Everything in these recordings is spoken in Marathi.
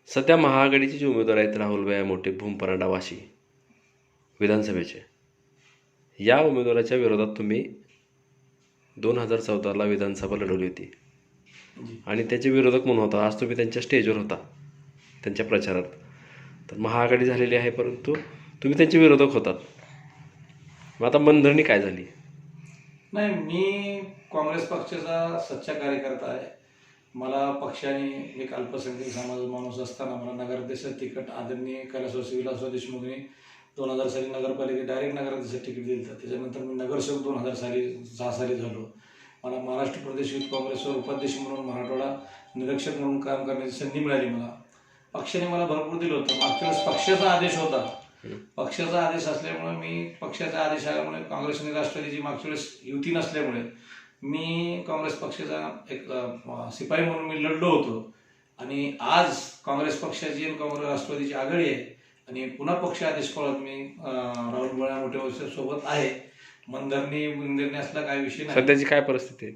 सध्या महाआघाडीचे जे उमेदवार आहेत राहुलभाई मोठे भूमपरांडा वाशी विधानसभेचे, या उमेदवाराच्या विरोधात तुम्ही 2014ला विधानसभा लढवली होती आणि त्याचे विरोधक म्हणून होता. आज तुम्ही त्यांच्या स्टेजवर होता त्यांच्या प्रचारात. तर महाआघाडी झालेली आहे, परंतु तुम्ही त्यांचे विरोधक होतात. मग आता मनधरणी काय झाली? नाही, मी काँग्रेस पक्षाचा सच्चा कार्यकर्ता आहे. मला पक्षाने एक अल्पसंख्याक समाज माणूस असताना मला नगराध्यक्ष तिकीट आदरणीय कैलासवासी विलासराव देशमुखने 2000 साली नगरपालिकेत डायरेक्ट नगराध्यक्ष तिकीट दिलं. त्याच्यानंतर मी नगरसेवक 2006 साली झालो. मला महाराष्ट्र प्रदेश युथ काँग्रेसवर उपाध्यक्ष म्हणून मराठवाडा निरीक्षक म्हणून काम करण्याची संधी मिळाली. मला पक्षाने मला भरपूर दिलं होतं. मागच्या वेळेस पक्षाचा आदेश होता. पक्षाचा आदेश असल्यामुळे मी पक्षाच्या आदेश आल्यामुळे काँग्रेस आणि राष्ट्रवादीची मागच्या वेळेस युती नसल्यामुळे मी काँग्रेस पक्षाचा एक शिपाई म्हणून मी लढलो होतो. आणि आज काँग्रेस पक्षाची आणि काँग्रेस राष्ट्रवादीची आघाडी आहे आणि पुन्हा पक्ष आदेश कळत मी राहुलभाई मोठे सोबत आहे. मनधरणी असला काही विषय नाही. सध्याची काय परिस्थिती आहे?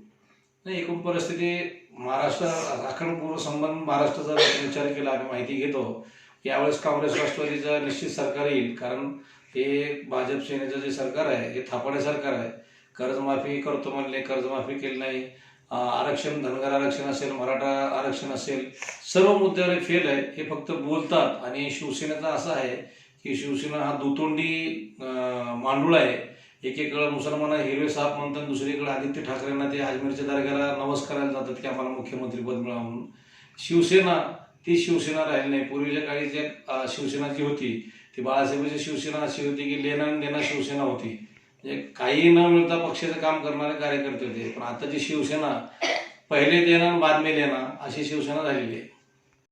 नाही, एकूण परिस्थिती महाराष्ट्र राखण पूर्व संबंध महाराष्ट्राचा विचार केला आणि माहिती घेतो. यावेळेस काँग्रेस राष्ट्रवादीचं निश्चित सरकार येईल, कारण हे भाजप सेनेचं जे सरकार आहे हे थापाडे सरकार आहे. कर्जमाफी करतो म्हणले, कर्जमाफी केली नाही. आरक्षण, धनगर आरक्षण असेल, मराठा आरक्षण असेल, सर्व मुद्द्यावर फेल आहे. हे फक्त बोलतात. आणि शिवसेनेचं असं आहे की शिवसेना हा दुतोंडी मांडूळ आहे. एकीकडे मुसलमान हिरवे साप म्हणतात, दुसरीकडे आदित्य ठाकरेंना ते अजमेरच्या दर्ग्याला नमस्कारायला जातात की आम्हाला मुख्यमंत्रीपद मिळावं म्हणून. शिवसेना ती शिवसेना राहिली नाही. पूर्वीच्या काळी जी शिवसेना जी होती ती बाळासाहेबांची शिवसेना अशी होती की लेना आणि देना शिवसेना होती. म्हणजे काही न मिळता पक्षाचं काम करणारे कार्यकर्ते होते. पण आता जी शिवसेना पहिले देना बाद में लेना अशी शिवसेना झालेली आहे.